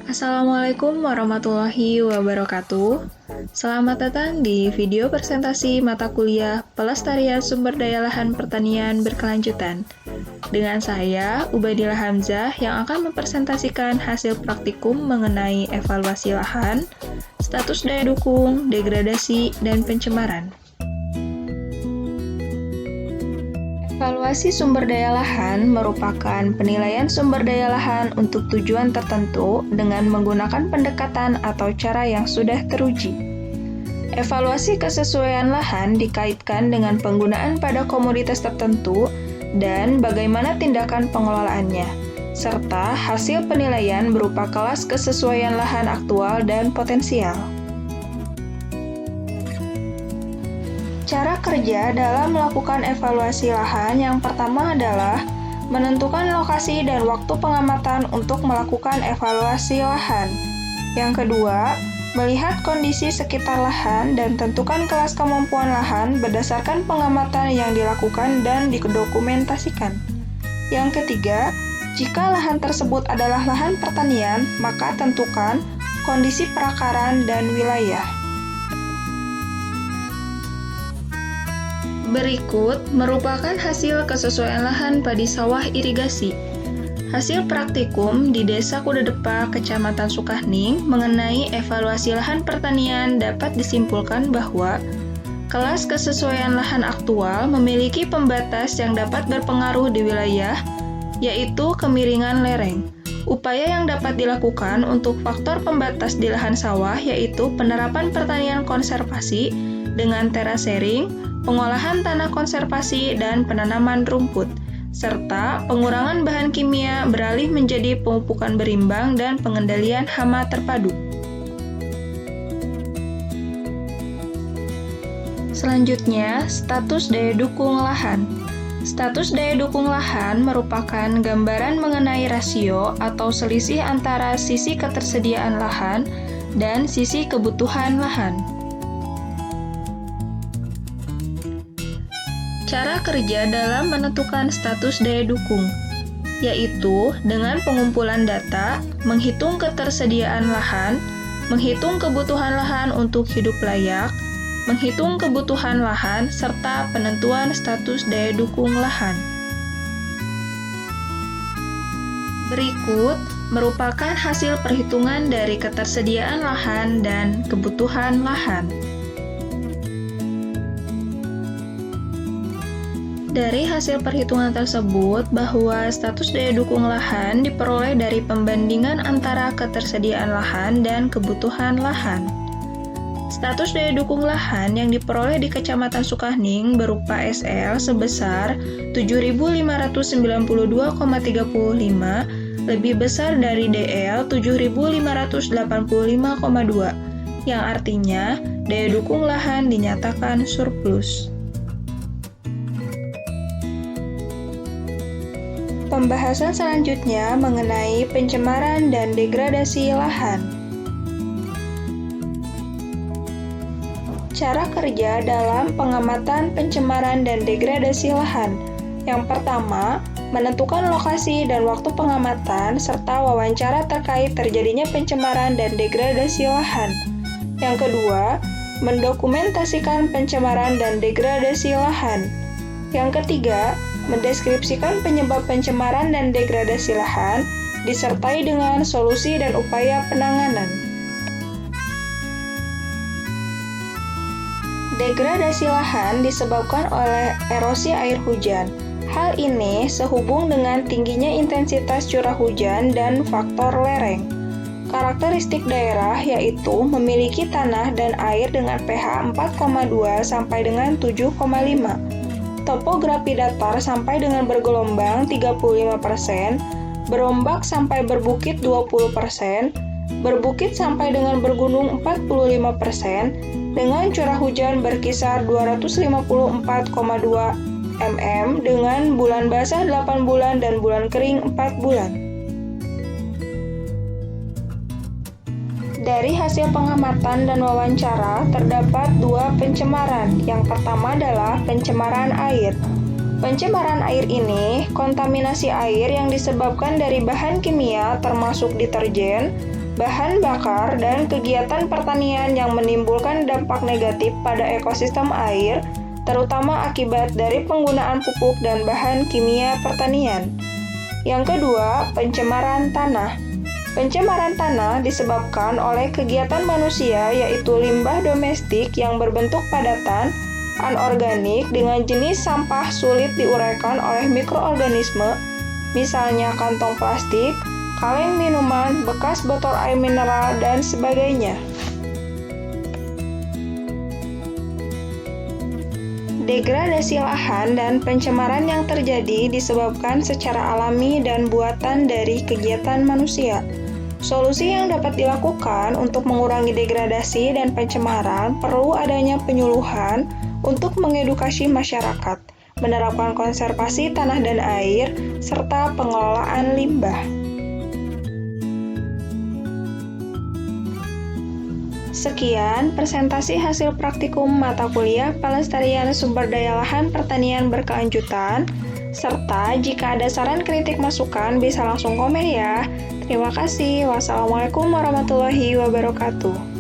Assalamualaikum warahmatullahi wabarakatuh. Selamat datang di video presentasi mata kuliah Pelestarian Sumber Daya Lahan Pertanian Berkelanjutan. Dengan saya, Ubaidillah Hamzah, yang akan mempresentasikan hasil praktikum mengenai evaluasi lahan, status daya dukung, degradasi, dan pencemaran. Evaluasi sumber daya lahan merupakan penilaian sumber daya lahan untuk tujuan tertentu dengan menggunakan pendekatan atau cara yang sudah teruji. Evaluasi kesesuaian lahan dikaitkan dengan penggunaan pada komoditas tertentu dan bagaimana tindakan pengelolaannya, serta hasil penilaian berupa kelas kesesuaian lahan aktual dan potensial. Cara kerja dalam melakukan evaluasi lahan yang pertama adalah menentukan lokasi dan waktu pengamatan untuk melakukan evaluasi lahan. Yang kedua, melihat kondisi sekitar lahan dan tentukan kelas kemampuan lahan berdasarkan pengamatan yang dilakukan dan didokumentasikan. Yang ketiga, jika lahan tersebut adalah lahan pertanian, maka tentukan kondisi perakaran dan wilayah. Berikut merupakan hasil kesesuaian lahan padi sawah irigasi. Hasil praktikum di Desa Kudadepa, Kecamatan Sukahning mengenai evaluasi lahan pertanian dapat disimpulkan bahwa kelas kesesuaian lahan aktual memiliki pembatas yang dapat berpengaruh di wilayah, yaitu kemiringan lereng. Upaya yang dapat dilakukan untuk faktor pembatas di lahan sawah yaitu penerapan pertanian konservasi dengan terasering, pengolahan tanah konservasi, dan penanaman rumput, serta pengurangan bahan kimia beralih menjadi pemupukan berimbang dan pengendalian hama terpadu. Selanjutnya, status daya dukung lahan. Status daya dukung lahan merupakan gambaran mengenai rasio atau selisih antara sisi ketersediaan lahan dan sisi kebutuhan lahan. Cara kerja dalam menentukan status daya dukung, yaitu dengan pengumpulan data, menghitung ketersediaan lahan, menghitung kebutuhan lahan untuk hidup layak, menghitung kebutuhan lahan, serta penentuan status daya dukung lahan. Berikut merupakan hasil perhitungan dari ketersediaan lahan dan kebutuhan lahan. Dari hasil perhitungan tersebut, bahwa status daya dukung lahan diperoleh dari pembandingan antara ketersediaan lahan dan kebutuhan lahan. Status daya dukung lahan yang diperoleh di Kecamatan Sukahning berupa SL sebesar 7.592,35 lebih besar dari DL 7.585,2, yang artinya daya dukung lahan dinyatakan surplus. Pembahasan selanjutnya mengenai pencemaran dan degradasi lahan. Cara kerja dalam pengamatan pencemaran dan degradasi lahan. Yang pertama, menentukan lokasi dan waktu pengamatan serta wawancara terkait terjadinya pencemaran dan degradasi lahan. Yang kedua, mendokumentasikan pencemaran dan degradasi lahan. Yang ketiga, mendeskripsikan penyebab pencemaran dan degradasi lahan, disertai dengan solusi dan upaya penanganan. Degradasi lahan disebabkan oleh erosi air hujan. Hal ini sehubung dengan tingginya intensitas curah hujan dan faktor lereng. Karakteristik daerah yaitu memiliki tanah dan air dengan pH 4,2 sampai dengan 7,5. Topografi datar sampai dengan bergelombang 35%, berombak sampai berbukit 20%, berbukit sampai dengan bergunung 45%, dengan curah hujan berkisar 254,2 mm dengan bulan basah 8 bulan dan bulan kering 4 bulan. Dari hasil pengamatan dan wawancara, terdapat dua pencemaran. Yang pertama adalah pencemaran air. Pencemaran air ini kontaminasi air yang disebabkan dari bahan kimia termasuk deterjen, bahan bakar, dan kegiatan pertanian yang menimbulkan dampak negatif pada ekosistem air, terutama akibat dari penggunaan pupuk dan bahan kimia pertanian. Yang kedua, pencemaran tanah. Pencemaran tanah disebabkan oleh kegiatan manusia, yaitu limbah domestik yang berbentuk padatan, anorganik dengan jenis sampah sulit diuraikan oleh mikroorganisme, misalnya kantong plastik, kaleng minuman, bekas botol air mineral, dan sebagainya. Degradasi lahan dan pencemaran yang terjadi disebabkan secara alami dan buatan dari kegiatan manusia. Solusi yang dapat dilakukan untuk mengurangi degradasi dan pencemaran perlu adanya penyuluhan untuk mengedukasi masyarakat, menerapkan konservasi tanah dan air, serta pengelolaan limbah. Sekian presentasi hasil praktikum mata kuliah Pelestarian Sumber Daya Lahan Pertanian Berkelanjutan, serta jika ada saran kritik masukan bisa langsung komen ya. Terima kasih. Wassalamualaikum warahmatullahi wabarakatuh.